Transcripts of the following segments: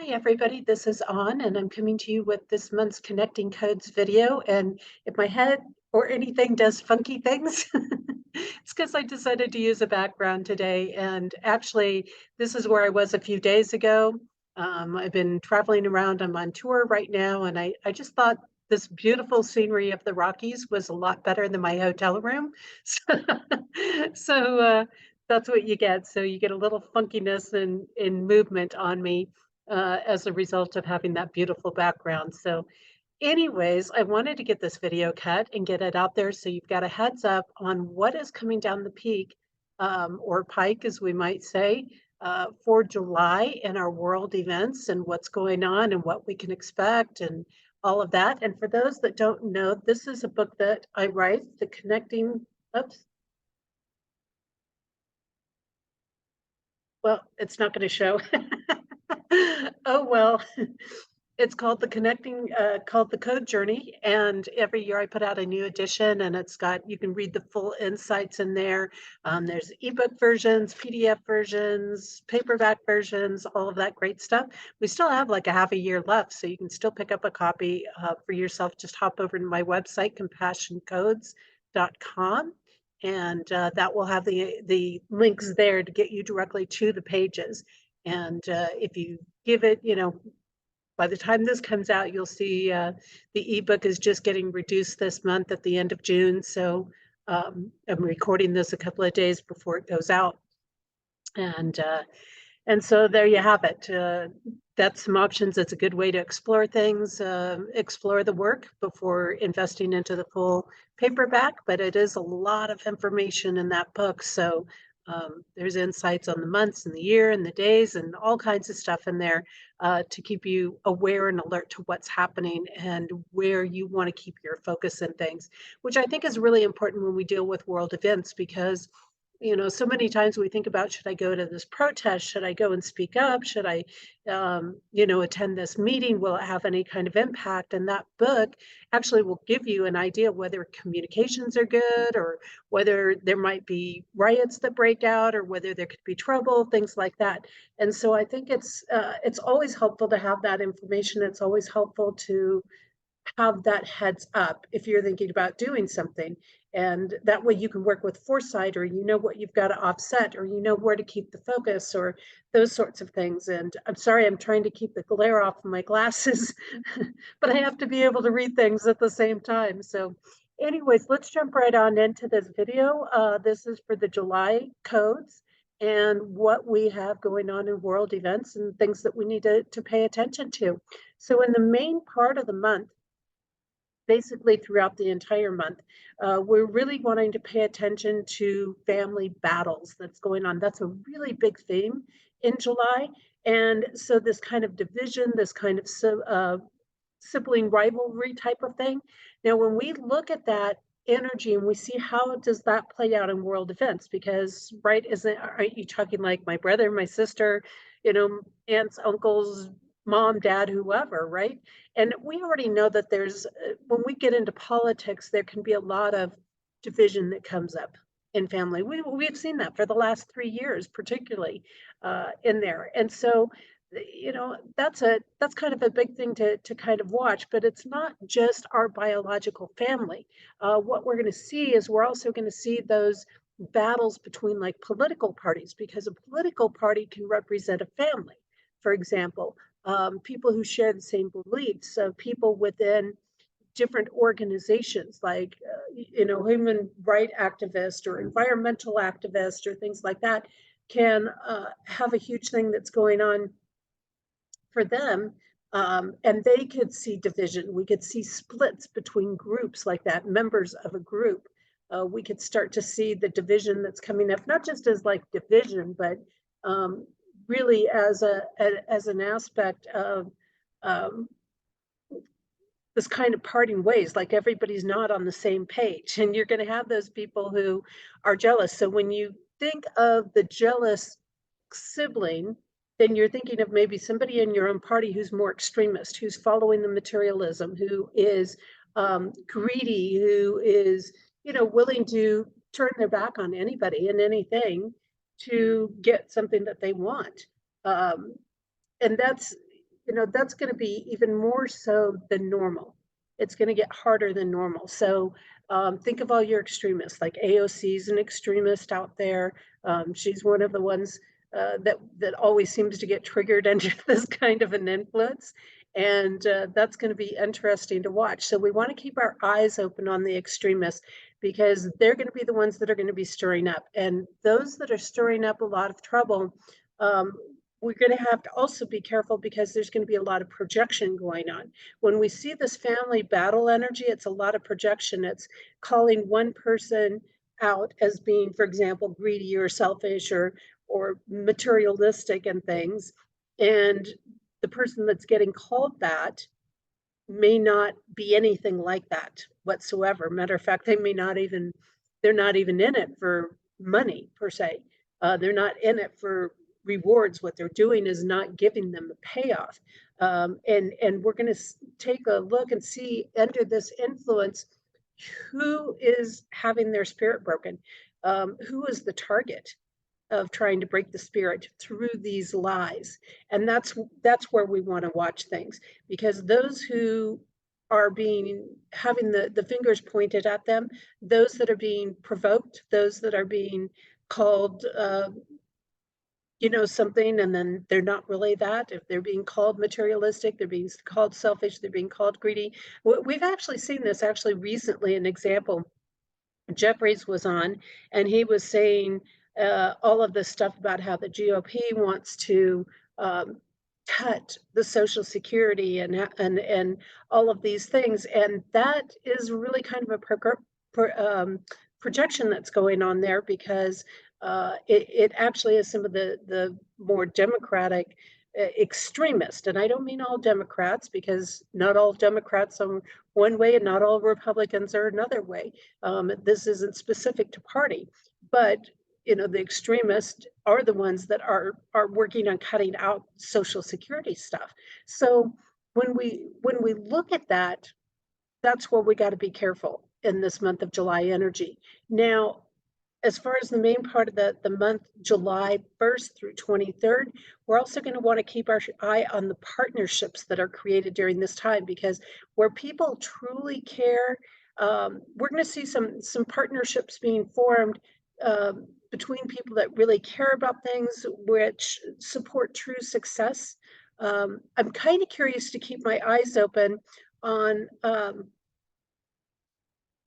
Hi everybody, this is On and I'm coming to you with this month's Connecting Codes video. And if my head or anything does funky things, it's because I decided to use a background today. And actually, this is where I was a few days ago. I've been traveling around, I'm on tour right now, and I just thought this beautiful scenery of the Rockies was a lot better than my hotel room. So, that's what you get. So you get a little funkiness and in movement on me as a result of having that beautiful background. So anyways, I wanted to get this video cut and get it out there so you've got a heads up on what is coming down the peak or pike, as we might say, for July in our world events and what's going on and what we can expect and all of that. And for those that don't know, this is a book that I write, The Connecting, oops, well, it's not going to show. Oh, well, it's called called The Code Journey. And every year I put out a new edition and you can read the full insights in there. There's ebook versions, PDF versions, paperback versions, all of that great stuff. We still have like a half a year left, so you can still pick up a copy for yourself. Just hop over to my website, compassioncodes.com. And that will have the links there to get you directly to the pages. And if you give it, by the time this comes out, you'll see the ebook is just getting reduced this month at the end of June. So I'm recording this a couple of days before it goes out. And so there you have it. That's some options. It's a good way to explore things, explore the work before investing into the full paperback, but it is a lot of information in that book. So there's insights on the months and the year and the days and all kinds of stuff in there to keep you aware and alert to what's happening and where you want to keep your focus in things, which I think is really important when we deal with world events because so many times we think about, should I go to this protest? Should I go and speak up? Should I, attend this meeting? Will it have any kind of impact? And that book actually will give you an idea whether communications are good or whether there might be riots that break out or whether there could be trouble, things like that. And so I think it's always helpful to have that information. It's always helpful to have that heads up if you're thinking about doing something. And that way you can work with foresight, or what you've got to offset, or where to keep the focus, or those sorts of things. And I'm sorry, I'm trying to keep the glare off of my glasses, but I have to be able to read things at the same time. So anyways, let's jump right on into this video. This is for the July codes and what we have going on in world events and things that we need to pay attention to. So in the main part of the month, basically throughout the entire month, we're really wanting to pay attention to family battles that's going on. That's a really big theme in July. And so this kind of division, this kind of sibling rivalry type of thing. Now, when we look at that energy and we see how does that play out in world events, because aren't you talking like my brother, my sister, aunts, uncles, mom, dad, whoever, right? And we already know that when we get into politics, there can be a lot of division that comes up in family. We've seen that for the last 3 years, particularly in there. And so, that's kind of a big thing to kind of watch, but it's not just our biological family. What we're going to see is we're also going to see those battles between like political parties, because a political party can represent a family. For example, people who share the same beliefs, people within different organizations like, human rights activists or environmental activists or things like that can have a huge thing that's going on for them. And they could see division. We could see splits between groups like that, members of a group. We could start to see the division that's coming up, not just as like division, but really as an aspect of this kind of parting ways, like everybody's not on the same page, and you're going to have those people who are jealous. So when you think of the jealous sibling, then you're thinking of maybe somebody in your own party who's more extremist, who's following the materialism, who is greedy, who is willing to turn their back on anybody and anything to get something that they want. And that's going to be even more so than normal. It's going to get harder than normal. So think of all your extremists, like AOC is an extremist out there. She's one of the ones that always seems to get triggered under this kind of an influence. And that's going to be interesting to watch. So we want to keep our eyes open on the extremists because they're going to be the ones that are going to be stirring up. And those that are stirring up a lot of trouble, um, we're going to have to also be careful because there's going to be a lot of projection going on. When we see this family battle energy, it's a lot of projection. It's calling one person out as being, for example, greedy or selfish or materialistic and things. And the person that's getting called that may not be anything like that whatsoever. Matter of fact, they're not even in it for money per se. They're not in it for rewards. What they're doing is not giving them a payoff. And we're going to take a look and see under this influence who is having their spirit broken, who is the target of trying to break the spirit through these lies. And that's where we want to watch things, because those who are being having the fingers pointed at them, those that are being provoked, those that are being called something and then they're not really that. If they're being called materialistic, they're being called selfish, they're being called greedy. We've actually seen this actually recently, an example. Jeffries was on, and he was saying all of this stuff about how the GOP wants to um, cut the Social Security and all of these things, and that is really kind of a projection that's going on there because it actually is some of the more democratic extremist, and I don't mean all Democrats because not all Democrats are one way and not all Republicans are another way. This isn't specific to party, but the extremists are the ones that are working on cutting out Social Security stuff. So when we look at that, that's where we got to be careful in this month of July energy. Now, as far as the main part of the month, July 1st through 23rd, we're also going to want to keep our eye on the partnerships that are created during this time, because where people truly care, we're going to see some partnerships being formed between people that really care about things, which support true success. I'm kind of curious to keep my eyes open on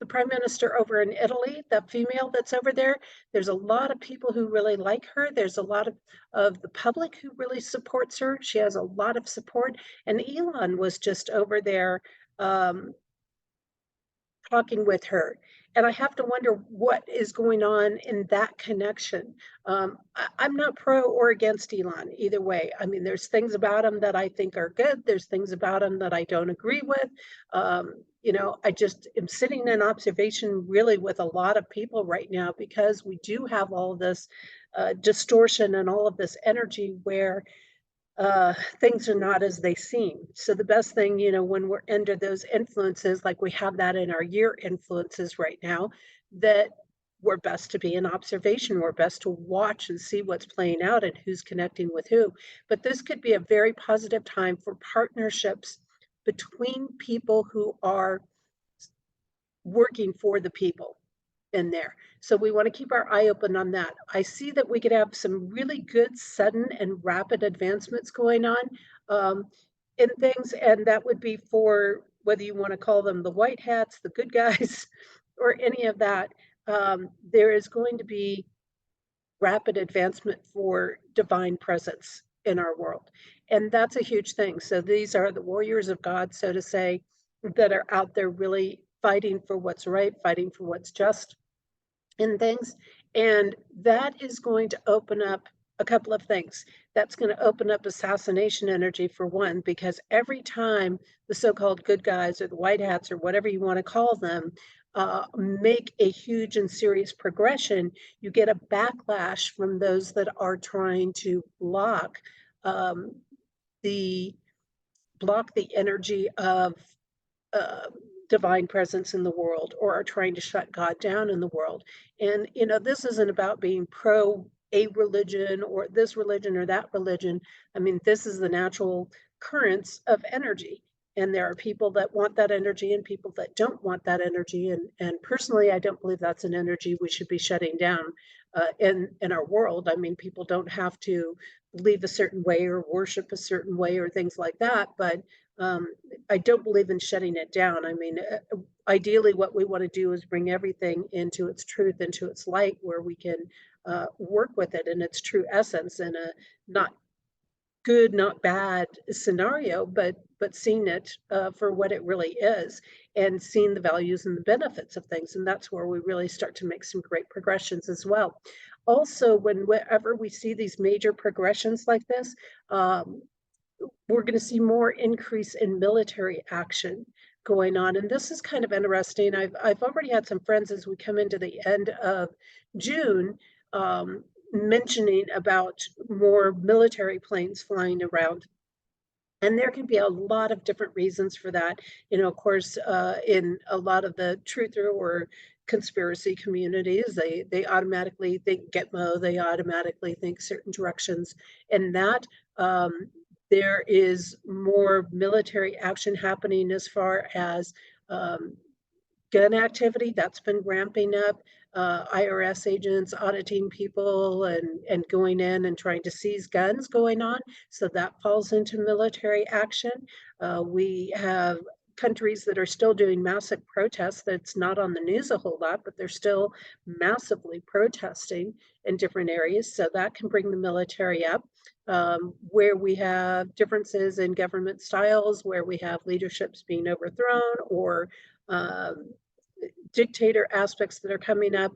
the prime minister over in Italy, the female that's over there. There's a lot of people who really like her. There's a lot of the public who really supports her. She has a lot of support. And Elon was just over there talking with her. And I have to wonder what is going on in that connection. I'm not pro or against Elon either way. I mean, there's things about him that I think are good. There's things about him that I don't agree with. I just am sitting in observation really with a lot of people right now, because we do have all of this distortion and all of this energy where things are not as they seem. So the best thing, when we're under those influences, like we have that in our year influences right now, that we're best to be in observation. We're best to watch and see what's playing out and who's connecting with who. But this could be a very positive time for partnerships between people who are working for the people in there. So we want to keep our eye open on that. I see that we could have some really good, sudden and rapid advancements going on in things. And that would be for whether you want to call them the white hats, the good guys, or any of that. There is going to be rapid advancement for divine presence in our world. And that's a huge thing. So these are the warriors of God, so to say, that are out there really fighting for what's right, fighting for what's just in things. And that is going to open up a couple of things. That's going to open up assassination energy for one, because every time the so-called good guys or the white hats or whatever you want to call them make a huge and serious progression, you get a backlash from those that are trying to um, the block the energy of divine presence in the world, or are trying to shut God down in the world. And, this isn't about being pro a religion or this religion or that religion. I mean, this is the natural currents of energy. And there are people that want that energy and people that don't want that energy. And personally, I don't believe that's an energy we should be shutting down in our world. I mean, people don't have to believe a certain way or worship a certain way or things like that. But um, I don't believe in shutting it down. I mean, ideally, what we want to do is bring everything into its truth, into its light, where we can work with it in its true essence in a not good, not bad scenario, but seeing it for what it really is and seeing the values and the benefits of things. And that's where we really start to make some great progressions as well. Also, whenever we see these major progressions like this, um, we're going to see more increase in military action going on. And this is kind of interesting. I've already had some friends as we come into the end of June mentioning about more military planes flying around. And there can be a lot of different reasons for that. You know, of course, in a lot of the truther or conspiracy communities, they automatically think Gitmo, they automatically think certain directions. And that there is more military action happening as far as gun activity that's been ramping up. IRS agents auditing people and going in and trying to seize guns going on. So that falls into military action. We have countries that are still doing massive protests that's not on the news a whole lot, but they're still massively protesting in different areas. So that can bring the military up. Where we have differences in government styles, where we have leaderships being overthrown or um, dictator aspects that are coming up,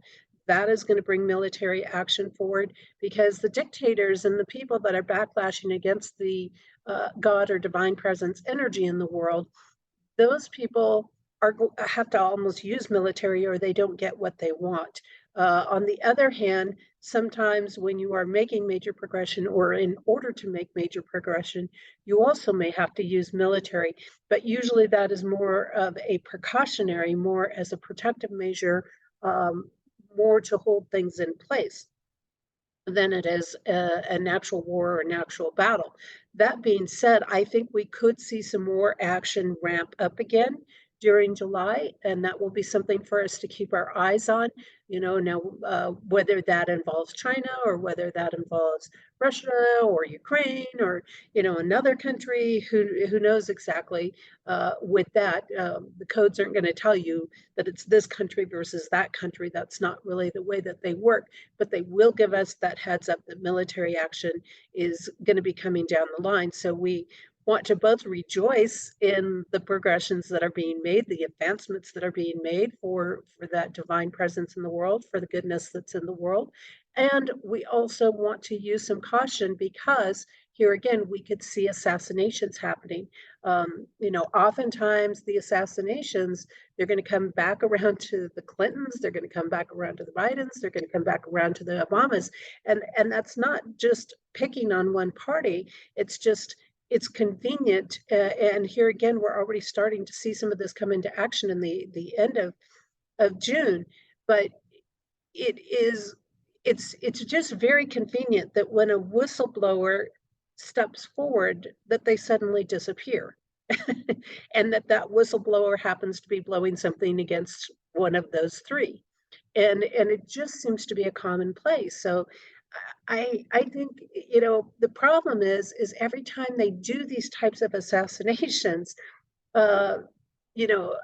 that is going to bring military action forward, because the dictators and the people that are backlashing against the God or divine presence energy in the world, those people have to almost use military or they don't get what they want. On the other hand, sometimes when you are making major progression or in order to make major progression, you also may have to use military, but usually that is more of a precautionary, more as a protective measure, more to hold things in place than it is a natural war or a natural battle. That being said, I think we could see some more action ramp up again during July, and that will be something for us to keep our eyes on. You know, now whether that involves China or whether that involves Russia or Ukraine or another country, who knows exactly. With that, the codes aren't going to tell you that it's this country versus that country. That's not really the way that they work, but they will give us that heads up that military action is going to be coming down the line. So we want to both rejoice in the progressions that are being made, the advancements that are being made for that divine presence in the world, for the goodness that's in the world. And we also want to use some caution, because here again, we could see assassinations happening. Oftentimes the assassinations, they're going to come back around to the Clintons, they're going to come back around to the Bidens, they're going to come back around to the Obamas. And that's not just picking on one party, it's convenient. And here again, we're already starting to see some of this come into action in the end of June. But it's just very convenient that when a whistleblower steps forward, that they suddenly disappear. And that whistleblower happens to be blowing something against one of those three. And it just seems to be a commonplace. So I think the problem is every time they do these types of assassinations, uh, you know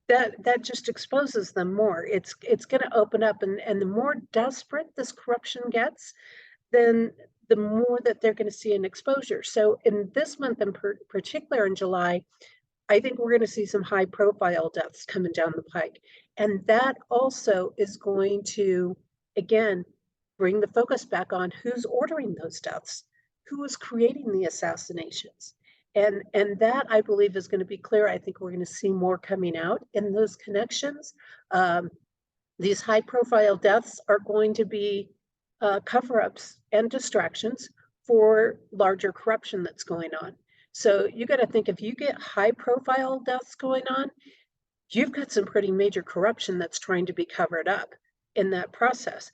that just exposes them more. It's going to open up, and the more desperate this corruption gets, then the more that they're going to see an exposure. So in this month in particular, in July, I think we're going to see some high profile deaths coming down the pike. And that also is going to, again, bring the focus back on who's ordering those deaths, who is creating the assassinations. And that, I believe, is going to be clear. I think we're going to see more coming out in those connections. These high profile deaths are going to be cover-ups and distractions for larger corruption that's going on. So you got to think, if you get high profile deaths going on, you've got some pretty major corruption that's trying to be covered up in that process.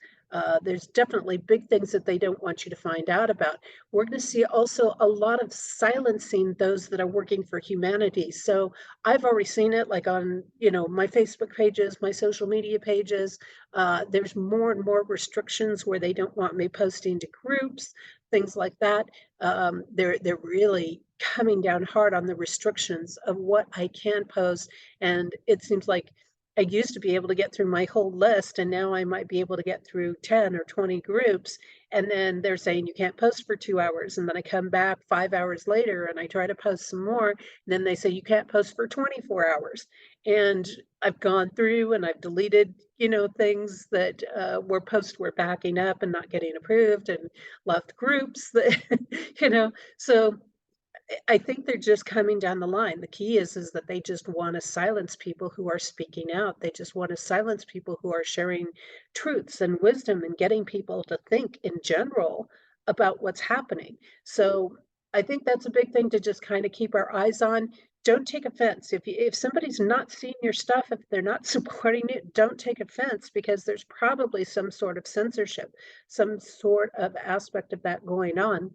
There's definitely big things that they don't want you to find out about. We're going to see also a lot of silencing those that are working for humanity. So I've already seen it, like on, my Facebook pages, my social media pages. There's more and more restrictions where they don't want me posting to groups, things like that. They're really coming down hard on the restrictions of what I can post, and it seems like I used to be able to get through my whole list, and now I might be able to get through 10 or 20 groups. And then they're saying you can't post for 2 hours. And then I come back 5 hours later and I try to post some more. And then they say you can't post for 24 hours. And I've gone through and I've deleted, things that were posts were backing up and not getting approved, and left groups that, so I think they're just coming down the line. The key is that they just want to silence people who are speaking out. They just want to silence people who are sharing truths and wisdom and getting people to think in general about what's happening. So I think that's a big thing to just kind of keep our eyes on. Don't take offense. If somebody's not seeing your stuff, if they're not supporting it, don't take offense, because there's probably some sort of censorship, some sort of aspect of that going on.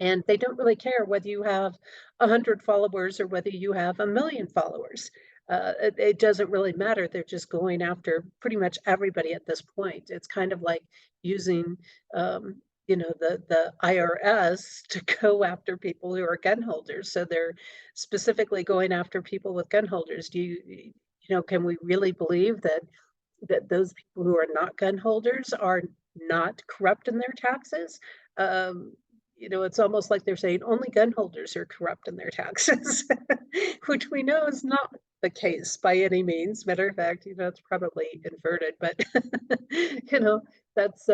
And they don't really care whether you have 100 followers or whether you have 1 million followers. It doesn't really matter. They're just going after pretty much everybody at this point. It's kind of like using, the IRS to go after people who are gun holders. So they're specifically going after people with gun holders. Can we really believe that those people who are not gun holders are not corrupt in their taxes? It's almost like they're saying only gun holders are corrupt in their taxes, which we know is not the case by any means. Matter of fact, it's probably inverted, but that's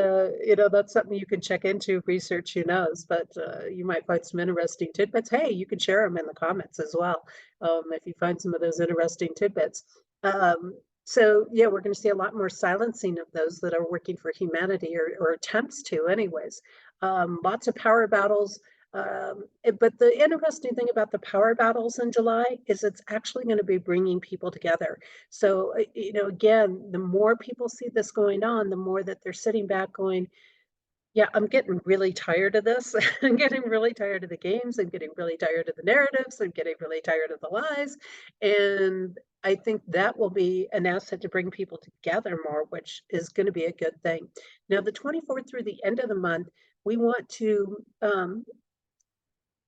something you can check into, research, who knows, but you might find some interesting tidbits. Hey, you can share them in the comments as well, if you find some of those interesting tidbits. So yeah, we're going to see a lot more silencing of those that are working for humanity, or attempts to anyways. Lots of power battles. But the interesting thing about the power battles in July is it's actually going to be bringing people together. So, again, the more people see this going on, the more that they're sitting back going, yeah, I'm getting really tired of this. I'm getting really tired of the games. I'm getting really tired of the narratives. I'm getting really tired of the lies. And I think that will be an asset to bring people together more, which is going to be a good thing. Now, the 24th through the end of the month, we want to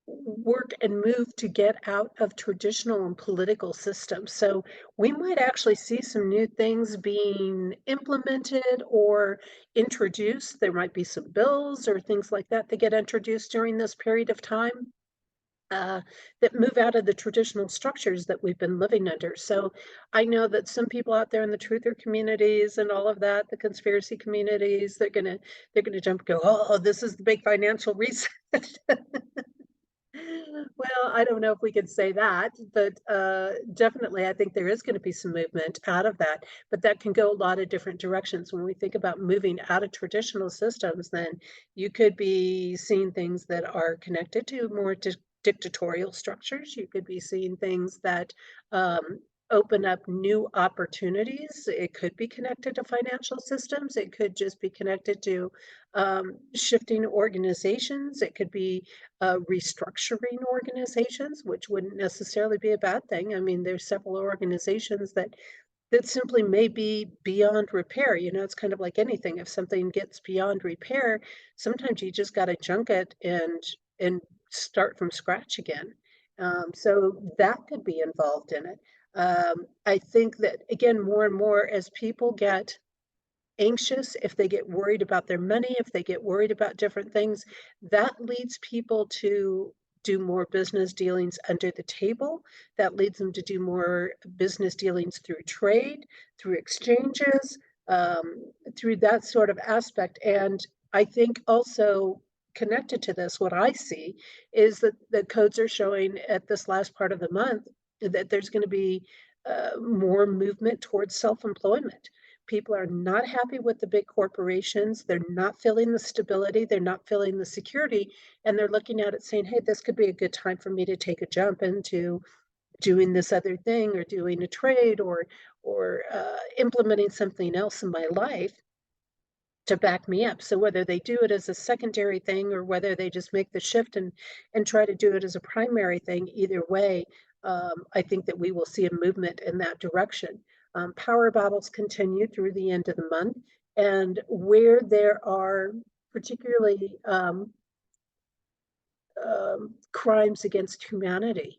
work and move to get out of traditional and political systems. So we might actually see some new things being implemented or introduced. There might be some bills or things like that that get introduced during this period of time. That move out of the traditional structures that we've been living under. So I know that some people out there in the truther communities and all of that, the conspiracy communities, they're gonna jump and go, oh, this is the big financial reset. Well, I don't know if we could say that, but definitely I think there is going to be some movement out of that, but that can go a lot of different directions. When we think about moving out of traditional systems, then you could be seeing things that are connected to more dictatorial structures. You could be seeing things that open up new opportunities. It could be connected to financial systems. It could just be connected to shifting organizations. It could be restructuring organizations, which wouldn't necessarily be a bad thing. I mean, there's several organizations that simply may be beyond repair. It's kind of like anything. If something gets beyond repair, sometimes you just got to junk it and start from scratch again. So that could be involved in it. I think that, again, more and more as people get anxious, if they get worried about their money, if they get worried about different things, that leads people to do more business dealings under the table. That leads them to do more business dealings through trade, through exchanges, through that sort of aspect. And I think also connected to this, what I see is that the codes are showing at this last part of the month that there's going to be more movement towards self-employment. People are not happy with the big corporations. They're not feeling the stability. They're not feeling the security. And they're looking at it saying, hey, this could be a good time for me to take a jump into doing this other thing, or doing a trade, or implementing something else in my life to back me up. So whether they do it as a secondary thing or whether they just make the shift and try to do it as a primary thing, either way, I think that we will see a movement in that direction. Power battles continue through the end of the month, and where there are particularly crimes against humanity.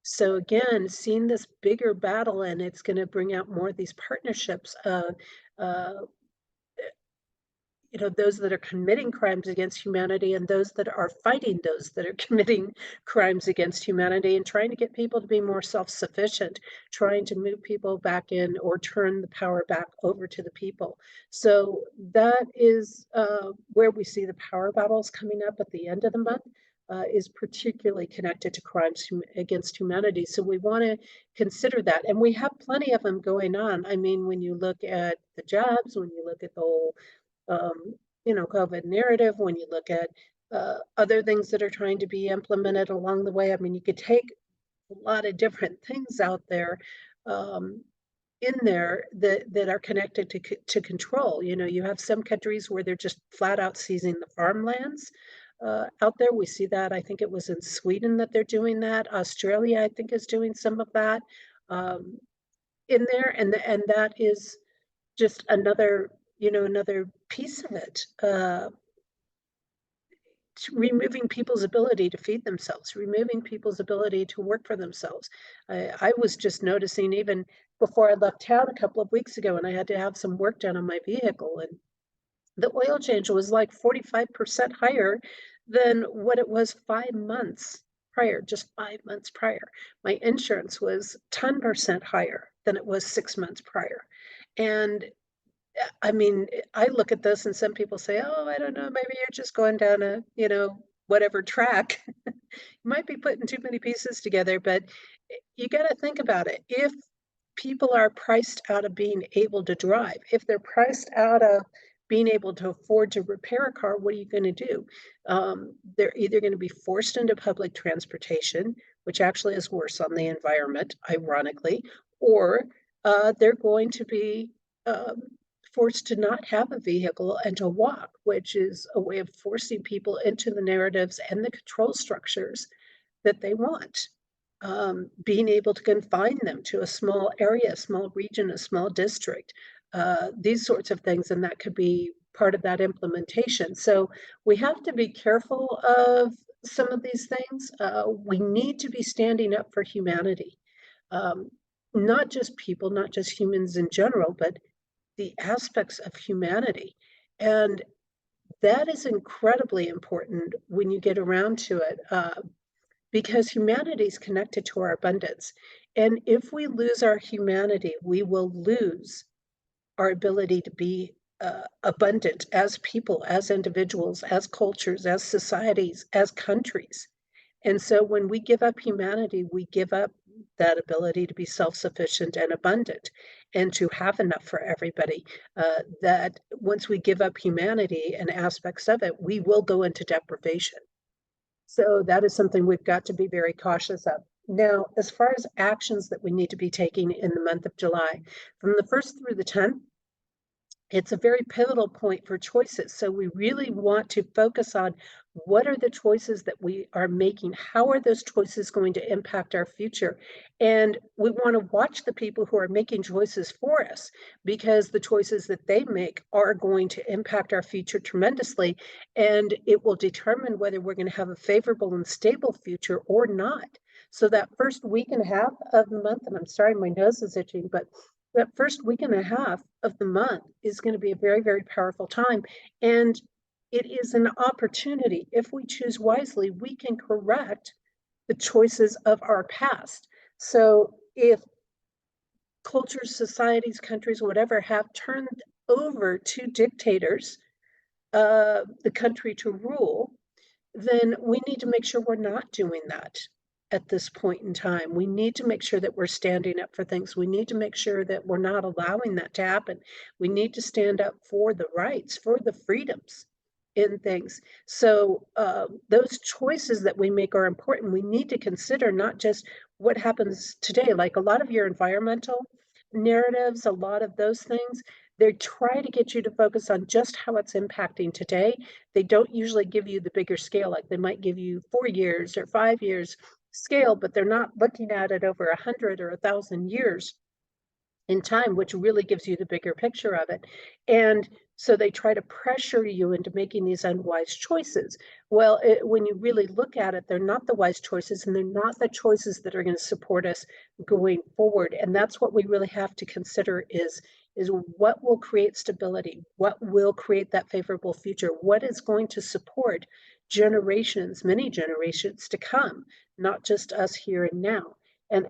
So again, seeing this bigger battle, and it's going to bring out more of these partnerships. Uh, those that are committing crimes against humanity and those that are fighting those that are committing crimes against humanity, and trying to get people to be more self-sufficient, trying to move people back in or turn the power back over to the people. So that is where we see the power battles coming up at the end of the month. Is particularly connected to crimes against humanity. So we want to consider that. And we have plenty of them going on. I mean, when you look at the jobs, when you look at the whole um, COVID narrative, when you look at other things that are trying to be implemented along the way. I mean, you could take a lot of different things out there um, in there that are connected to control. You have some countries where they're just flat out seizing the farmlands. Out there, we see that. I think it was in Sweden that they're doing that. Australia, I think, is doing some of that um, in there, and that is just another piece of it, removing people's ability to feed themselves, removing people's ability to work for themselves. I was just noticing, even before I left town a couple of weeks ago, and I had to have some work done on my vehicle, and the oil change was like 45% higher than what it was 5 months prior, just 5 months prior. My insurance was 10% higher than it was 6 months prior. And I mean, I look at this and some people say, oh, I don't know, maybe you're just going down a, whatever track. You might be putting too many pieces together, but you got to think about it. If people are priced out of being able to drive, if they're priced out of being able to afford to repair a car, what are you going to do? They're either going to be forced into public transportation, which actually is worse on the environment, ironically, or they're going to be um, forced to not have a vehicle and to walk, which is a way of forcing people into the narratives and the control structures that they want. Being able to confine them to a small area, a small region, a small district, these sorts of things, and that could be part of that implementation. So we have to be careful of some of these things. We need to be standing up for humanity, um, not just people, not just humans in general, but the aspects of humanity. And that is incredibly important when you get around to it, because humanity is connected to our abundance. And if we lose our humanity, we will lose our ability to be abundant as people, as individuals, as cultures, as societies, as countries. And so when we give up humanity, we give up that ability to be self-sufficient and abundant and to have enough for everybody. That once we give up humanity and aspects of it, we will go into deprivation. So that is something we've got to be very cautious of. Now, as far as actions that we need to be taking in the month of July, from the 1st through the 10th, it's a very pivotal point for choices. So we really want to focus on what are the choices that we are making? How are those choices going to impact our future? And we want to watch the people who are making choices for us, because the choices that they make are going to impact our future tremendously. And it will determine whether we're going to have a favorable and stable future or not. So that first week and a half of the month, and I'm sorry, my nose is itching, but that first week and a half of the month is going to be a very, very powerful time. And it is an opportunity. If we choose wisely, we can correct the choices of our past. So if cultures, societies, countries, whatever, have turned over to dictators the country to rule, then we need to make sure we're not doing that at this point in time. We need to make sure that we're standing up for things. We need to make sure that we're not allowing that to happen. We need to stand up for the rights, for the freedoms in things. So those choices that we make are important. We need to consider not just what happens today, like a lot of your environmental narratives, a lot of those things, They try to get you to focus on just how it's impacting today. They don't usually give you the bigger scale, like they might give you 4 years or 5 years scale, but they're not looking at it over 100 or 1,000 years in time, which really gives you the bigger picture of it. And so they try to pressure you into making these unwise choices. Well, when you really look at it, they're not the wise choices, and they're not the choices that are going to support us going forward. And that's what we really have to consider is what will create stability, what will create that favorable future, what is going to support generations, many generations to come, not just us here and now.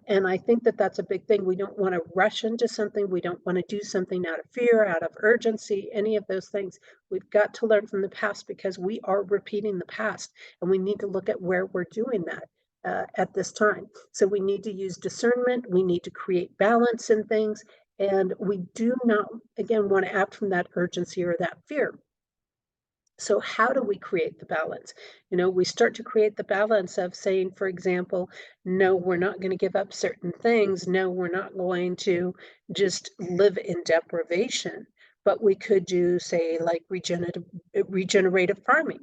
And I think that that's a big thing. We don't want to rush into something. We don't want to do something out of fear, out of urgency, any of those things. We've got to learn from the past because we are repeating the past, and we need to look at where we're doing that at this time. So we need to use discernment. We need to create balance in things. And we do not, again, want to act from that urgency or that fear. So how do we create the balance? We start to create the balance of saying, for example, no, we're not going to give up certain things. No, we're not going to just live in deprivation, but we could do, say, like regenerative farming.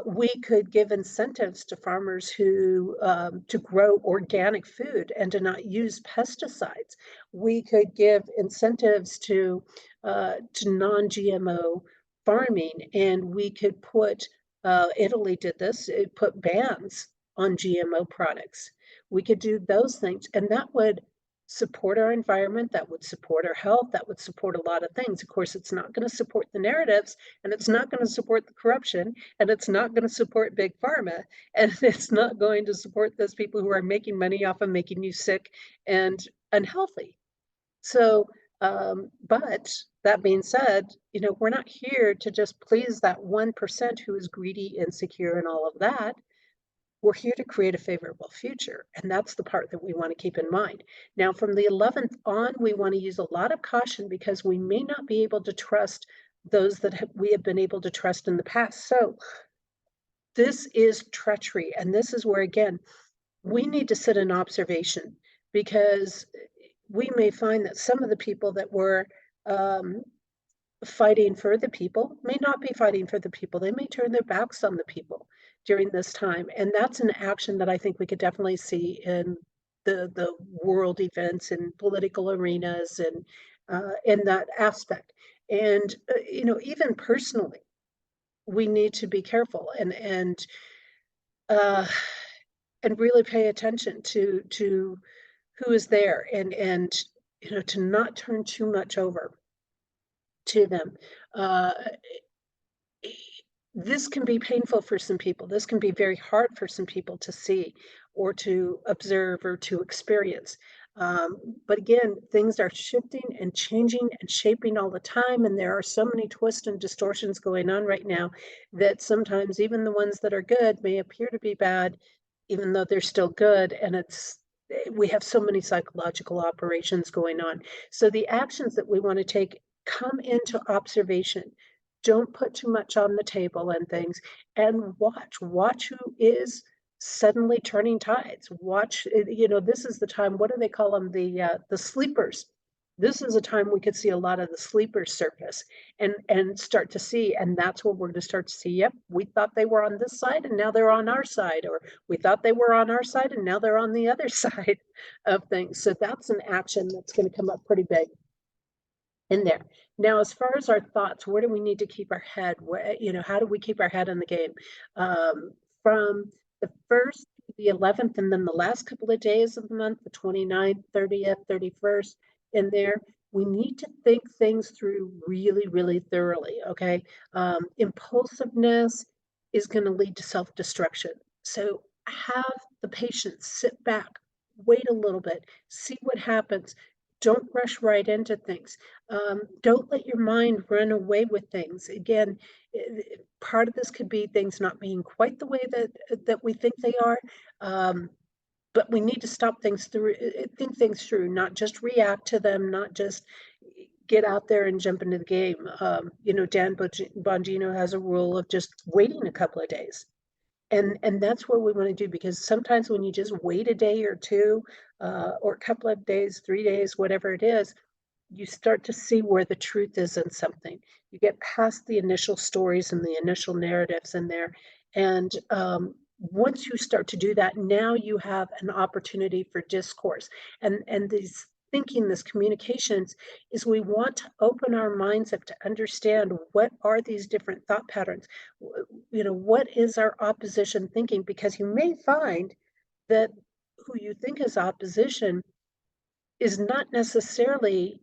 We could give incentives to farmers who to grow organic food and to not use pesticides. We could give incentives to non-GMO farming, and we could put Italy did this, it put bans on GMO products. We could do those things, and that would support our environment, that would support our health, that would support a lot of things. Of course, it's not going to support the narratives, and it's not going to support the corruption, and it's not going to support big pharma, and it's not going to support those people who are making money off of making you sick and unhealthy. So, but that being said, we're not here to just please that 1% who is greedy, insecure, and all of that. We're here to create a favorable future. And that's the part that we want to keep in mind. Now, from the 11th on, we want to use a lot of caution because we may not be able to trust those that we have been able to trust in the past. So this is treachery. And this is where, again, we need to sit in observation because we may find that some of the people that were fighting for the people may not be fighting for the people. They may turn their backs on the people during this time. And that's an action that I think we could definitely see in the world events and political arenas and in that aspect. And, even personally, we need to be careful uh, and really pay attention to who is there and to not turn too much over to them. Uh, this can be painful for some people. This can be very hard for some people to see or to observe or to experience. But again, things are shifting and changing and shaping all the time. And there are so many twists and distortions going on right now that sometimes even the ones that are good may appear to be bad, even though they're still good. And we have so many psychological operations going on. So the actions that we want to take come into observation. Don't put too much on the table and things, and watch who is suddenly turning tides. Watch, this is the time, what do they call them? The sleepers. This is a time we could see a lot of the sleepers surface and start to see, and that's what we're going to start to see. Yep, we thought they were on this side and now they're on our side, or we thought they were on our side and now they're on the other side of things. So that's an action that's going to come up pretty big in there. Now, as far as our thoughts, where do we need to keep our head? How do we keep our head in the game? From the 1st to the 11th, and then the last couple of days of the month, the 29th, 30th, 31st, in there, we need to think things through really, really thoroughly, okay? Impulsiveness is going to lead to self-destruction. So have the patience, sit back, wait a little bit, see what happens. Don't rush right into things. Don't let your mind run away with things. Again, part of this could be things not being quite the way that we think they are. But we need to stop things through, think things through, not just react to them, not just get out there and jump into the game. Dan Bongino has a rule of just waiting a couple of days. And that's what we want to do, because sometimes when you just wait a day or two, or a couple of days, 3 days, whatever it is, you start to see where the truth is in something. You get past the initial stories and the initial narratives in there. And once you start to do that, now you have an opportunity for discourse. And these thinking, this communications, is we want to open our minds up to understand what are these different thought patterns. What is our opposition thinking? Because you may find that who you think is opposition is not necessarily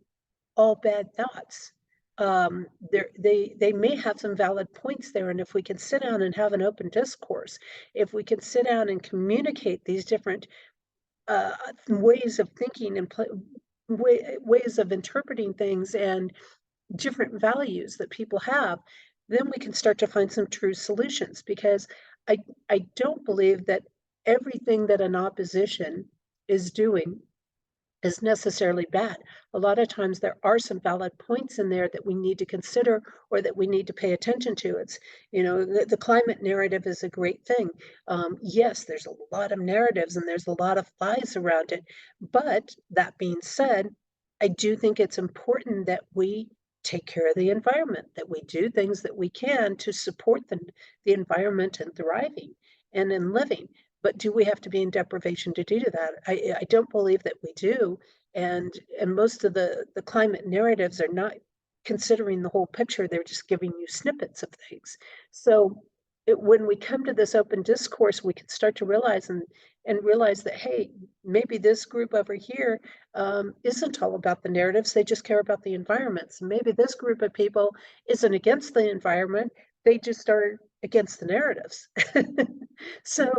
all bad thoughts. They may have some valid points there, and if we can sit down and have an open discourse, if we can sit down and communicate these different uh, ways of thinking and ways of interpreting things and different values that people have, then we can start to find some true solutions. Because I I don't believe that everything that an opposition is doing is necessarily bad. A lot of times there are some valid points in there that we need to consider or that we need to pay attention to. The climate narrative is a great thing. Yes, there's a lot of narratives and there's a lot of lies around it. But that being said, I do think it's important that we take care of the environment, that we do things that we can to support the environment and thriving and in living. But do we have to be in deprivation to do that? I don't believe that we do. And most of the climate narratives are not considering the whole picture. They're just giving you snippets of things. So when we come to this open discourse, we can start to realize that, hey, maybe this group over here isn't all about the narratives. They just care about the environments. Maybe this group of people isn't against the environment. They just are against the narratives. So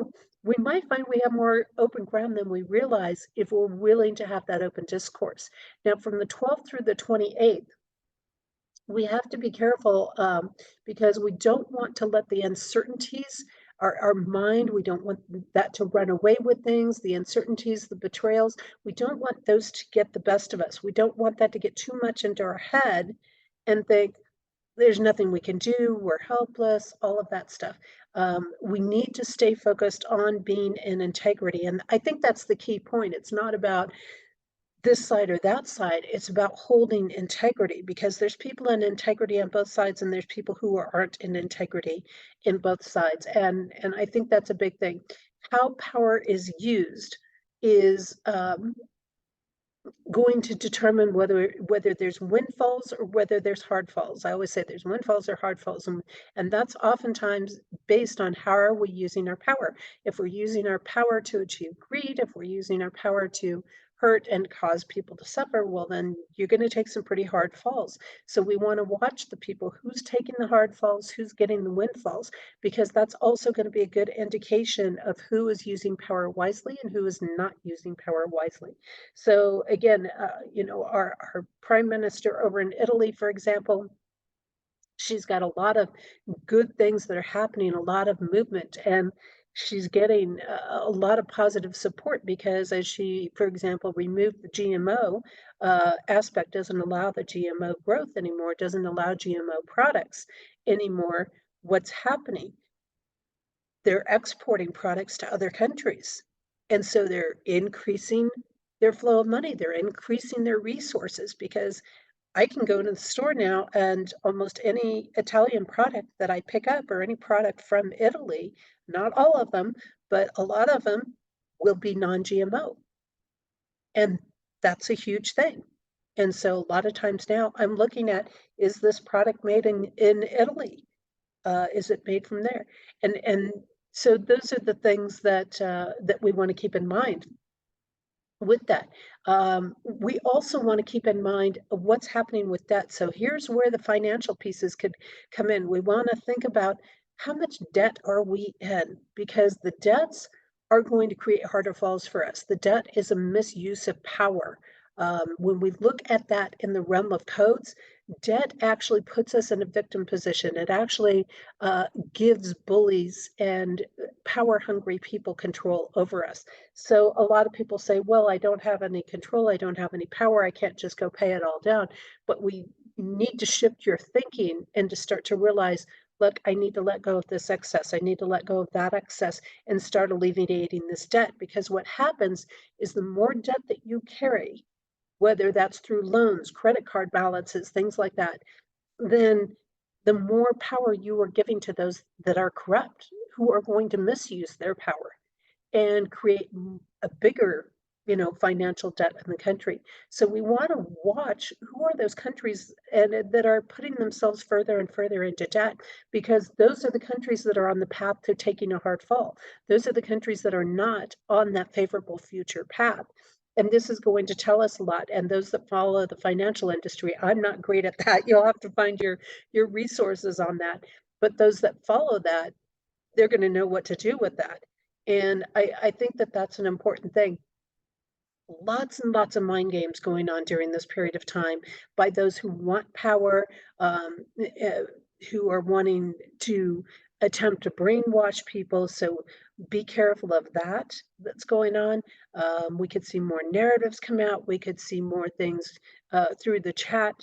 we might find we have more open ground than we realize if we're willing to have that open discourse. Now, from the 12th through the 28th, we have to be careful because we don't want to let the uncertainties, our mind, we don't want that to run away with things, the uncertainties, the betrayals. We don't want those to get the best of us. We don't want that to get too much into our head and think, there's nothing we can do, we're helpless, all of that stuff. We need to stay focused on being in integrity. And I think that's the key point. It's not about this side or that side, it's about holding integrity, because there's people in integrity on both sides and there's people who aren't in integrity in both sides. And I think that's a big thing. How power is used is going to determine whether there's windfalls or whether there's hard falls. I always say there's windfalls or hard falls, and that's oftentimes based on how are we using our power. If we're using our power to achieve greed, if we're using our power to hurt and cause people to suffer, well, then you're going to take some pretty hard falls. So we want to watch the people who's taking the hard falls, who's getting the windfalls, because that's also going to be a good indication of who is using power wisely and who is not using power wisely. So again, our prime minister over in Italy, for example, she's got a lot of good things that are happening, a lot of movement, and she's getting a lot of positive support because as she, for example, removed the GMO aspect, doesn't allow the GMO growth anymore, doesn't allow GMO products anymore. What's happening? They're exporting products to other countries. And so they're increasing their flow of money. They're increasing their resources because I can go to the store now and almost any Italian product that I pick up or any product from Italy, not all of them, but a lot of them will be non-GMO. And that's a huge thing. And so a lot of times now I'm looking at, is this product made in Italy? Is it made from there? And so those are the things that we want to keep in mind with that. We also want to keep in mind what's happening with debt. So here's where the financial pieces could come in. We want to think about how much debt are we in, because the debts are going to create harder falls for us. The debt is a misuse of power. When we look at that in the realm of codes, debt actually puts us in a victim position. It actually gives bullies and power hungry people control over us. So a lot of people say, well, I don't have any control, I don't have any power, I can't just go pay it all down. But we need to shift your thinking and to start to realize, look, I need to let go of this excess, I need to let go of that excess and start alleviating this debt. Because what happens is the more debt that you carry, whether that's through loans, credit card balances, things like that, then the more power you are giving to those that are corrupt, who are going to misuse their power and create a bigger, financial debt in the country. So we want to watch who are those countries and that are putting themselves further and further into debt, because those are the countries that are on the path to taking a hard fall. Those are the countries that are not on that favorable future path. And this is going to tell us a lot. And those that follow the financial industry, I'm not great at that. You'll have to find your resources on that. But those that follow that, they're going to know what to do with that. And I think that that's an important thing. Lots and lots of mind games going on during this period of time by those who want power, uh, who are wanting to attempt to brainwash people. So be careful of that that's going on. We could see more narratives come out. We could see more things through the chat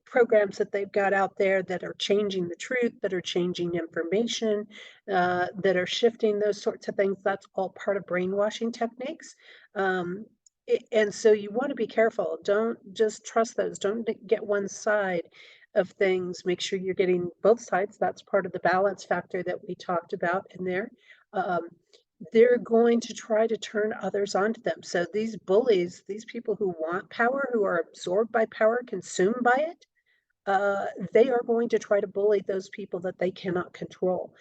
programs that they've got out there that are changing the truth, that are changing information, that are shifting those sorts of things. That's all part of brainwashing techniques. Um, and so you want to be careful. Don't just trust those. Don't get one side of things. Make sure you're getting both sides. That's part of the balance factor that we talked about in there. Um, they're going to try to turn others onto them. So these bullies, these people who want power, who are absorbed by power, consumed by it, they are going to try to bully those people that they cannot control.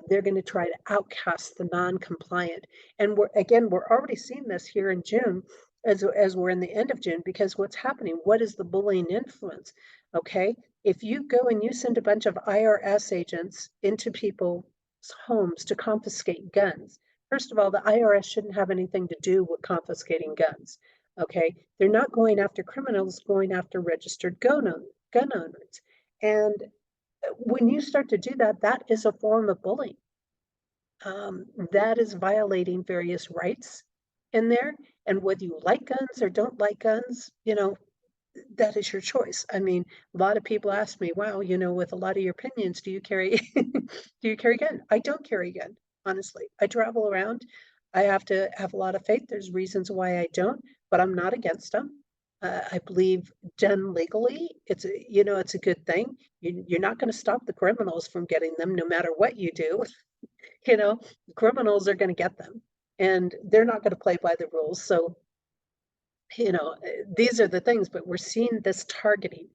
They're going to try to outcast the non-compliant. And we're already seeing this here in June as we're in the end of June, because what's happening, what is the bullying influence? Okay, if you go and you send a bunch of IRS agents into people's homes to confiscate guns, first of all, the IRS shouldn't have anything to do with confiscating guns. Okay, they're not going after criminals, going after registered gun owners. And when you start to do that, that is a form of bullying. That is violating various rights in there. And whether you like guns or don't like guns, that is your choice. I mean, a lot of people ask me, wow, with a lot of your opinions, do you carry do you carry a gun? I don't carry a gun, honestly. I travel around. I have to have a lot of faith. There's reasons why I don't, but I'm not against them. I believe done legally, it's a good thing. You're not going to stop the criminals from getting them, no matter what you do. You know, criminals are going to get them, and they're not going to play by the rules. So these are the things, but we're seeing this targeting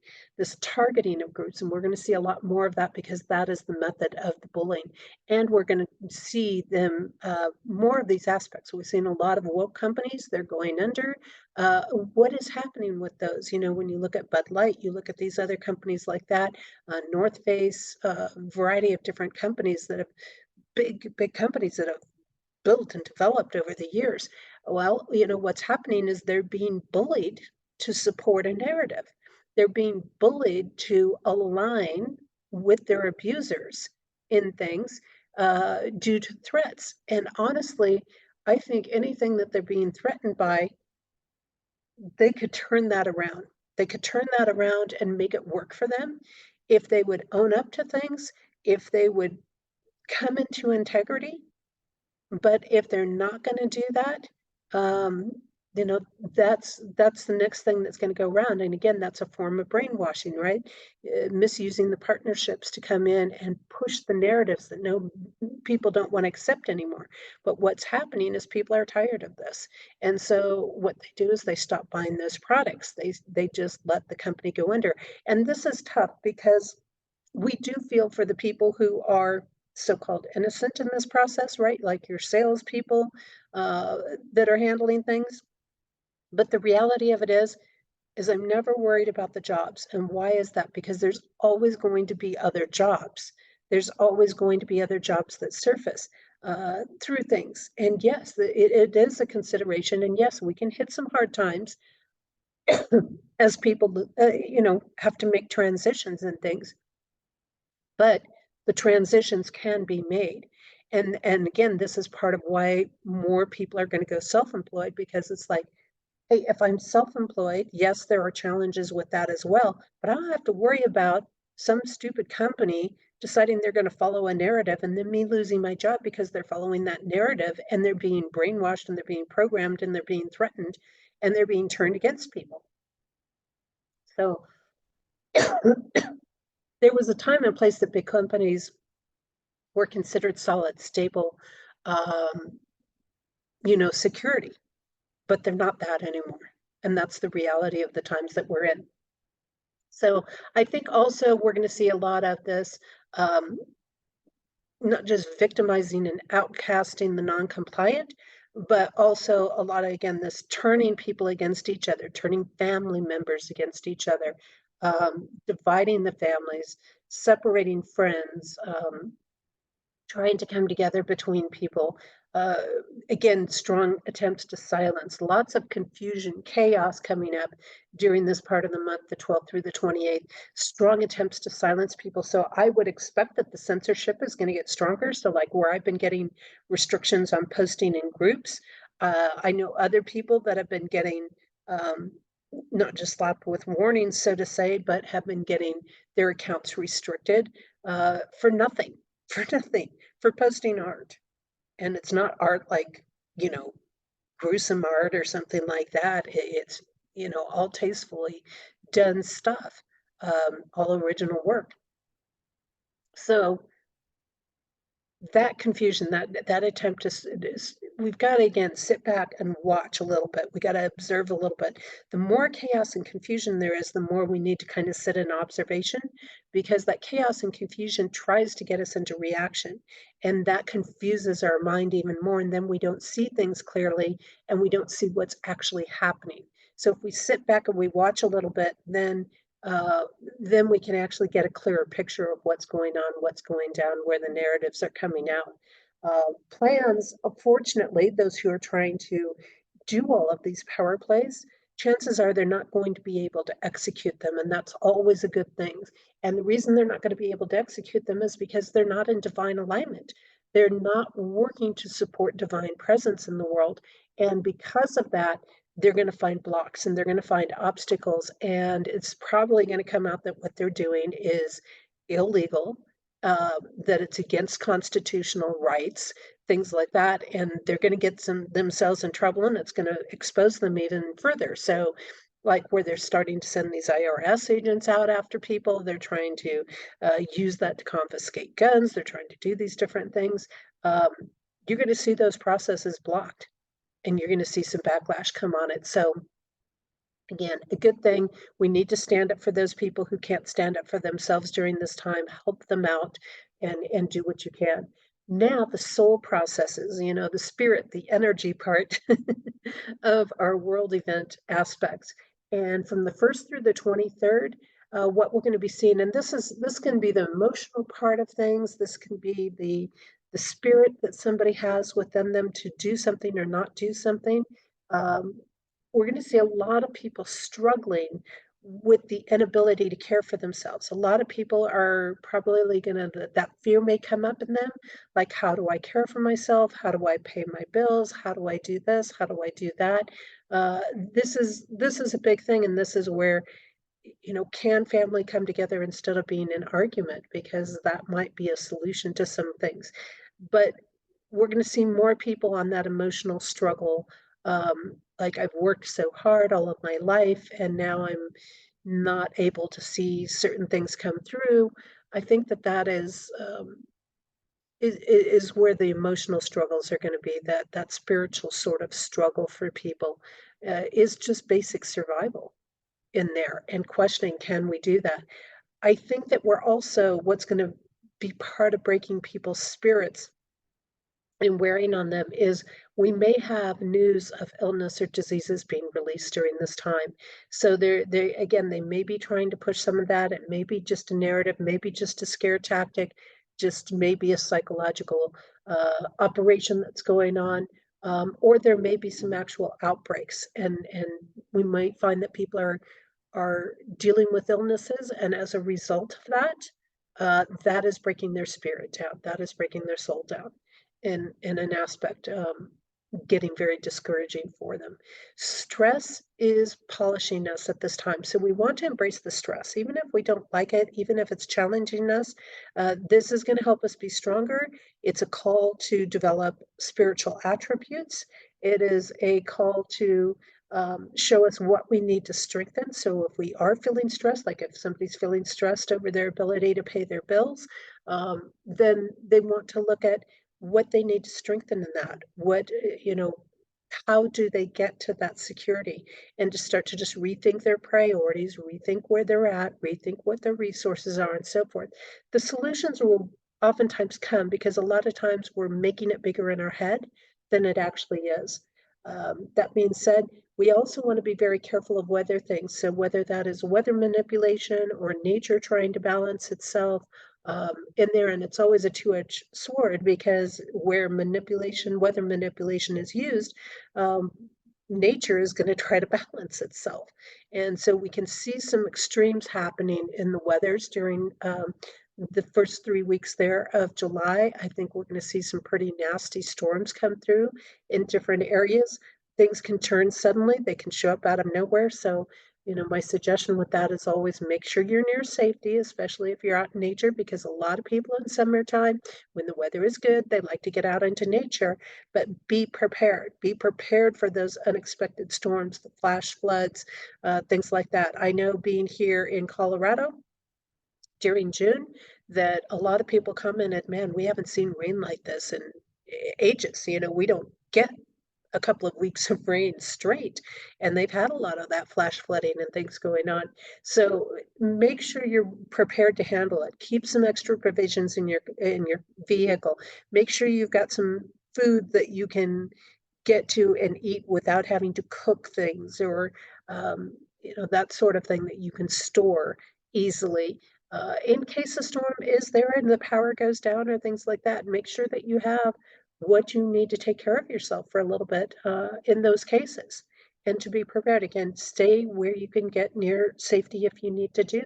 of groups, and we're going to see a lot more of that, because that is the method of the bullying. And we're going to see them, more of these aspects. We've seen a lot of woke companies, they're going under. What is happening with those? When you look at Bud Light, you look at these other companies like that, North Face, a variety of different companies that have big companies that have built and developed over the years. Well, what's happening is they're being bullied to support a narrative. They're being bullied to align with their abusers in things, due to threats. And honestly, I think anything that they're being threatened by, they could turn that around. They could turn that around and make it work for them if they would own up to things, if they would come into integrity. But if they're not going to do that, um, that's the next thing that's going to go around. And again, that's a form of brainwashing, right? Misusing the partnerships to come in and push the narratives that no people don't want to accept anymore. But what's happening is people are tired of this, and so what they do is they stop buying those products. They just let the company go under. And this is tough, because we do feel for the people who are so-called innocent in this process, right? Like your salespeople that are handling things. But the reality of it is I'm never worried about the jobs. And why is that? Because there's always going to be other jobs. There's always going to be other jobs that surface through things. And yes, it is a consideration. And yes, we can hit some hard times as people, have to make transitions and things. But the transitions can be made. And again, this is part of why more people are going to go self-employed, because it's like, hey, if I'm self-employed, yes, there are challenges with that as well, but I don't have to worry about some stupid company deciding they're going to follow a narrative and then me losing my job because they're following that narrative, and they're being brainwashed and they're being programmed and they're being threatened. and they're being turned against people. So there was a time and place that big companies were considered solid, stable, um, security, but they're not that anymore. And that's the reality of the times that we're in. So I think also we're going to see a lot of this, um, not just victimizing and outcasting the non-compliant, but also a lot of, again, this turning people against each other, turning family members against each other, dividing the families, separating friends, trying to come together between people. Uh, Again, strong attempts to silence, lots of confusion, chaos coming up during this part of the month, the 12th through the 28th, strong attempts to silence people. So I would expect that the censorship is going to get stronger. So like where I've been getting restrictions on posting in groups, I know other people that have been getting um, not just slapped with warnings, so to say, but have been getting their accounts restricted for nothing, for nothing, for posting art. And it's not art like, you know, gruesome art or something like that. It's, all tastefully done stuff, all original work. So that confusion, that attempt we've got to again sit back and watch a little bit. We got to observe a little bit. The more chaos and confusion there is, the more we need to kind of sit in observation, because that chaos and confusion tries to get us into reaction, and that confuses our mind even more, and then we don't see things clearly and we don't see what's actually happening. So if we sit back and we watch a little bit, uh, then we can actually get a clearer picture of what's going on, what's going down, where the narratives are coming out. Plans, unfortunately, those who are trying to do all of these power plays, chances are they're not going to be able to execute them, and that's always a good thing. And the reason they're not going to be able to execute them is because they're not in divine alignment. They're not working to support divine presence in the world. And because of that, they're going to find blocks and they're going to find obstacles, and it's probably going to come out that what they're doing is illegal, that it's against constitutional rights, things like that, and they're going to get themselves in trouble, and it's going to expose them even further. So like where they're starting to send these IRS agents out after people, they're trying to use that to confiscate guns, they're trying to do these different things. um, you're going to see those processes blocked, and you're going to see some backlash come on it. So again, a good thing. We need to stand up for those people who can't stand up for themselves during this time, help them out, and do what you can. Now the soul processes, the spirit, the energy part of our world event aspects. And from the 1st through the 23rd, what we're going to be seeing, and this can be the emotional part of things, this can be the spirit that somebody has within them to do something or not do something. Um, we're going to see a lot of people struggling with the inability to care for themselves. A lot of people are probably going to, that fear may come up in them, like, how do I care for myself? How do I pay my bills? How do I do this? How do I do that? Uh, this is a big thing, and this is where, can family come together instead of being an argument? Because that might be a solution to some things. But we're going to see more people on that emotional struggle. Like, I've worked so hard all of my life, and now I'm not able to see certain things come through. I think that is where the emotional struggles are going to be. That spiritual sort of struggle for people is just basic survival in there, and questioning, can we do that? I think that we're also, what's going to be part of breaking people's spirits and wearing on them is, we may have news of illness or diseases being released during this time. So they again, they may be trying to push some of that. It may be just a narrative, maybe just a scare tactic, just maybe a psychological operation that's going on. Or there may be some actual outbreaks, and we might find that people are dealing with illnesses, and as a result of that, that is breaking their spirit down, that is breaking their soul down in an aspect, getting very discouraging for them. Stress is polishing us at this time, so we want to embrace the stress, even if we don't like it, even if it's challenging us. This is going to help us be stronger. It's a call to develop spiritual attributes. It is a call to show us what we need to strengthen. So if we are feeling stressed, like if somebody's feeling stressed over their ability to pay their bills, then they want to look at what they need to strengthen in that. How do they get to that security, and to start to just rethink their priorities, rethink where they're at, rethink what their resources are, and so forth. The solutions will oftentimes come because a lot of times we're making it bigger in our head than it actually is. That being said, we also want to be very careful of weather things. So whether that is weather manipulation or nature trying to balance itself in there, and it's always a two-edged sword because where weather manipulation is used, um, nature is going to try to balance itself. And so we can see some extremes happening in the weathers during the first 3 weeks there of July. I think we're going to see some pretty nasty storms come through in different areas. Things can turn suddenly, they can show up out of nowhere. So, my suggestion with that is always make sure you're near safety, especially if you're out in nature, because a lot of people in summertime, when the weather is good, they like to get out into nature, but be prepared. Be prepared for those unexpected storms, the flash floods, things like that. I know being here in Colorado, during June, that a lot of people come in and, man, we haven't seen rain like this in ages. We don't get a couple of weeks of rain straight, and they've had a lot of that flash flooding and things going on. So make sure you're prepared to handle it. Keep some extra provisions in your vehicle. Make sure you've got some food that you can get to and eat without having to cook things, or that sort of thing that you can store easily in case a storm is there and the power goes down or things like that. Make sure that you have what you need to take care of yourself for a little bit in those cases, and to be prepared. Again, stay where you can get near safety if you need to do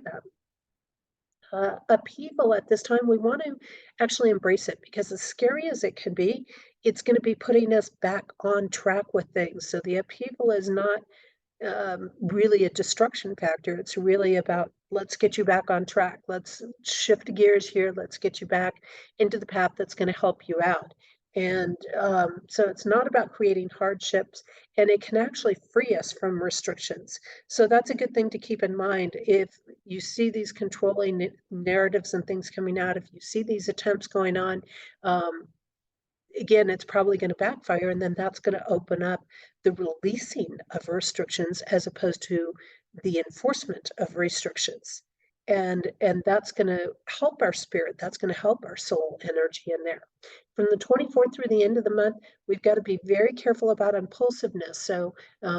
that. Upheaval at this time, we want to actually embrace it, because as scary as it can be, it's going to be putting us back on track with things. So the upheaval is not really a destruction factor. It's really about, let's get you back on track. Let's shift gears here. Let's get you back into the path that's going to help you out. And so it's not about creating hardships, and it can actually free us from restrictions. So that's a good thing to keep in mind. If you see these controlling narratives and things coming out, if you see these attempts going on, um, again, it's probably going to backfire, and then that's going to open up the releasing of restrictions as opposed to the enforcement of restrictions. And that's going to help our spirit. That's going to help our soul energy in there. From the 24th through the end of the month, we've got to be very careful about impulsiveness. So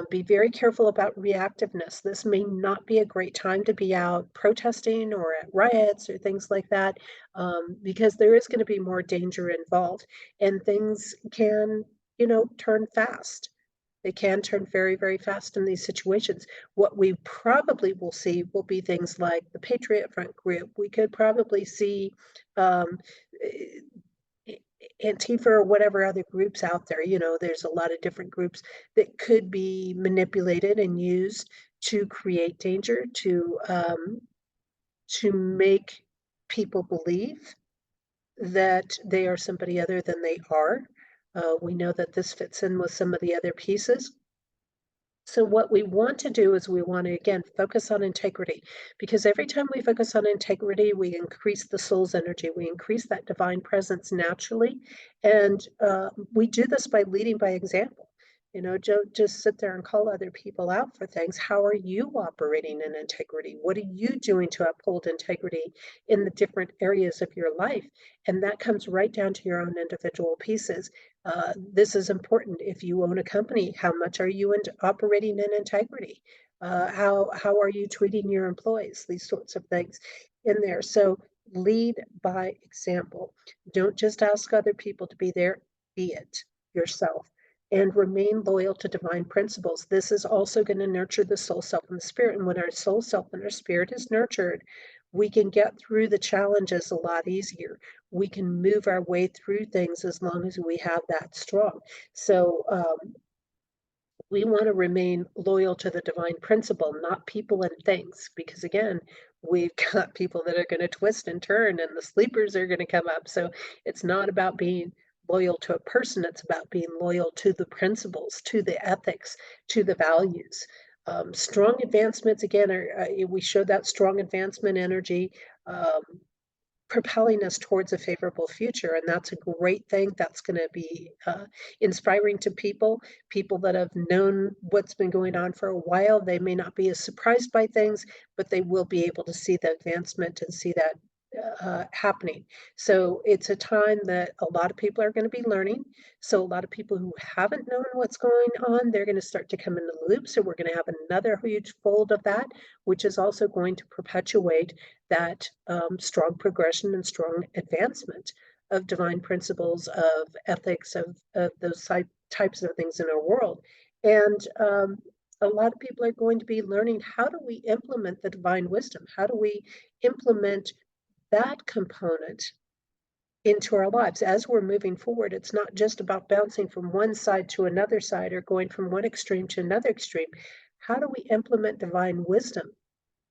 be very careful about reactiveness. This may not be a great time to be out protesting or at riots or things like that, because there is going to be more danger involved, and things can, turn fast. They can turn very, very fast in these situations. What we probably will see will be things like the Patriot Front group. We could probably see um, Antifa or whatever other groups out there. There's a lot of different groups that could be manipulated and used to create danger, to make people believe that they are somebody other than they are. We know that this fits in with some of the other pieces. So what we want to do is we want to, again, focus on integrity, because every time we focus on integrity, we increase the soul's energy. We increase that divine presence naturally. And we do this by leading by example. Don't just sit there and call other people out for things. How are you operating in integrity? What are you doing to uphold integrity in the different areas of your life? And that comes right down to your own individual pieces. This is important. If you own a company, how much are you operating in integrity? How are you treating your employees? These sorts of things in there. So lead by example. Don't just ask other people to be there. Be it yourself, and remain loyal to divine principles. This is also going to nurture the soul, self, and the spirit. And when our soul, self, and our spirit is nurtured, we can get through the challenges a lot easier. We can move our way through things as long as we have that strong. So we want to remain loyal to the divine principle, not people and things, because again, we've got people that are going to twist and turn, and the sleepers are going to come up. So it's not about being loyal to a person. It's about being loyal to the principles, to the ethics, to the values. Strong advancements, again, we show that strong advancement energy. Propelling us towards a favorable future, and that's a great thing. That's going to be inspiring to people that have known what's been going on for a while. They may not be as surprised by things, but they will be able to see the advancement and see that happening. So it's a time that a lot of people are going to be learning. So a lot of people who haven't known what's going on, they're going to start to come into the loop. So we're going to have another huge fold of that, which is also going to perpetuate that strong progression and strong advancement of divine principles, of ethics, of those types of things in our world. And a lot of people are going to be learning, how do we implement the divine wisdom? How do we implement that component into our lives as we're moving forward? It's not just about bouncing from one side to another side or going from one extreme to another extreme. How do we implement divine wisdom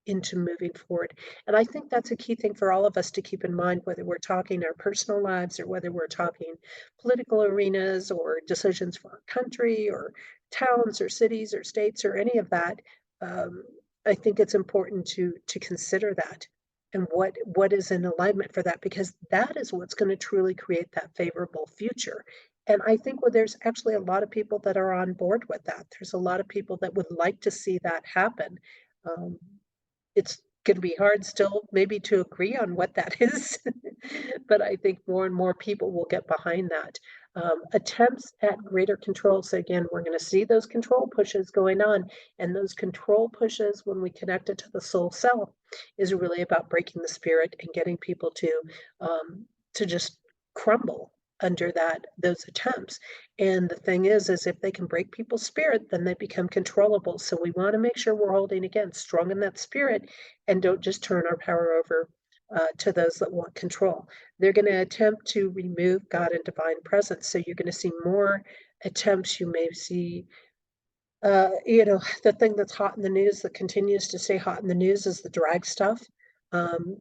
into moving forward? And I think that's a key thing for all of us to keep in mind, whether we're talking our personal lives or whether we're talking political arenas or decisions for our country or towns or cities or states or any of that. I think it's important to consider that and what is in alignment for that, because that is what's going to truly create that favorable future. And I think, well, there's actually a lot of people that are on board with that. There's a lot of people that would like to see that happen. Um, it's going to be hard still maybe to agree on what that is, but I think more and more people will get behind that. Attempts at greater control. So again, we're going to see those control pushes going on, and those control pushes, when we connect it to the soul self, is really about breaking the spirit and getting people to just crumble under those attempts. And the thing is if they can break people's spirit, then they become controllable. So we want to make sure we're holding, again, strong in that spirit, and don't just turn our power over to those that want control. They're going to attempt to remove God and divine presence. So you're going to see more attempts. You may see, the thing that's hot in the news, that continues to stay hot in the news, is the drag stuff. Um,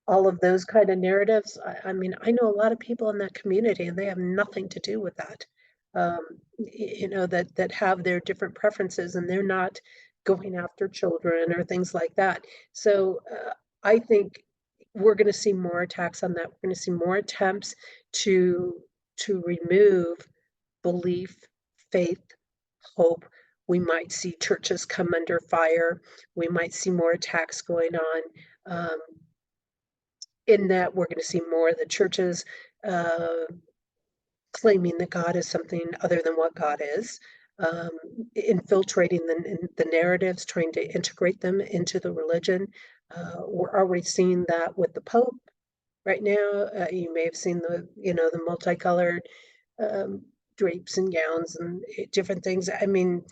all of those kind of narratives. I mean, I know a lot of people in that community, and they have nothing to do with that. That have their different preferences, and they're not going after children or things like that. So I think we're going to see more attacks on that. We're going to see more attempts to remove belief, faith, hope. We might see churches come under fire. We might see more attacks going on. In that we're going to see more of the churches claiming that God is something other than what God is, infiltrating the narratives, trying to integrate them into the religion. We're already seeing that with the Pope right now. You may have seen the multicolored drapes and gowns and different things. I mean,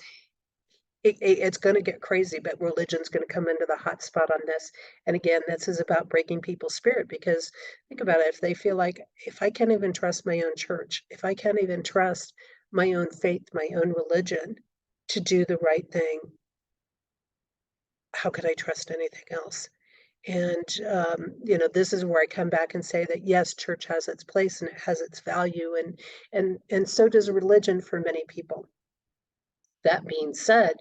it's going to get crazy, but religion's going to come into the hot spot on this. And again, this is about breaking people's spirit, because think about it. If they feel like, if I can't even trust my own church, if I can't even trust my own faith, my own religion to do the right thing, how could I trust anything else? And, this is where I come back and say that, yes, church has its place and it has its value, and so does religion for many people. That being said,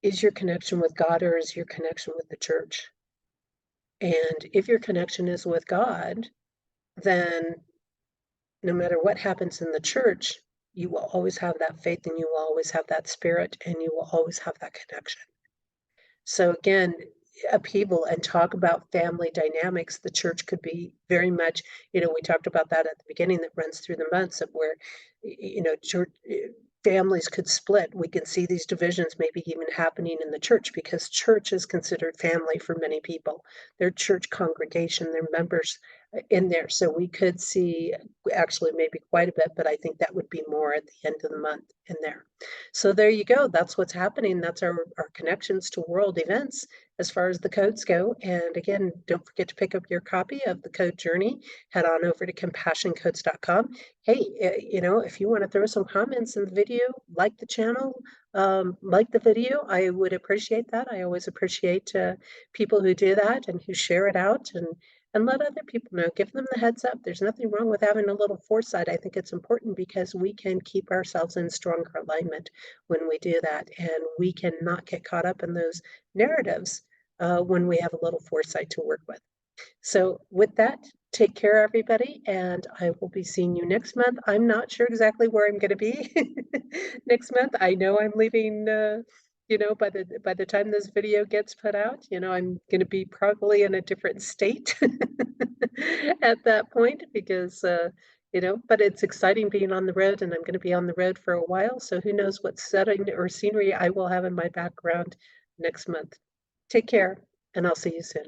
is your connection with God, or is your connection with the church? And if your connection is with God, then no matter what happens in the church, you will always have that faith, and you will always have that spirit, and you will always have that connection. So again, upheaval, and talk about family dynamics. The church could be very much, we talked about that at the beginning, that runs through the months, of where, church families could split. We can see these divisions maybe even happening in the church, because church is considered family for many people. Their church congregation, their members in there. So we could see actually maybe quite a bit, but I think that would be more at the end of the month in there. So there you go. That's what's happening. That's our connections to world events as far as the codes go. And again, don't forget to pick up your copy of the Code Journey. Head on over to compassioncodes.com. Hey, if you want to throw some comments in the video, like the channel, like the video, I would appreciate that. I always appreciate people who do that and who share it out. And and let other people know. Give them the heads up. There's nothing wrong with having a little foresight. I think it's important because we can keep ourselves in stronger alignment when we do that, and we can not get caught up in those narratives when we have a little foresight to work with. So with that, take care, everybody, and I will be seeing you next month. I'm not sure exactly where I'm going to be next month. I know I'm leaving, by the time this video gets put out, I'm going to be probably in a different state at that point because, but it's exciting being on the road, and I'm going to be on the road for a while. So who knows what setting or scenery I will have in my background next month. Take care, and I'll see you soon.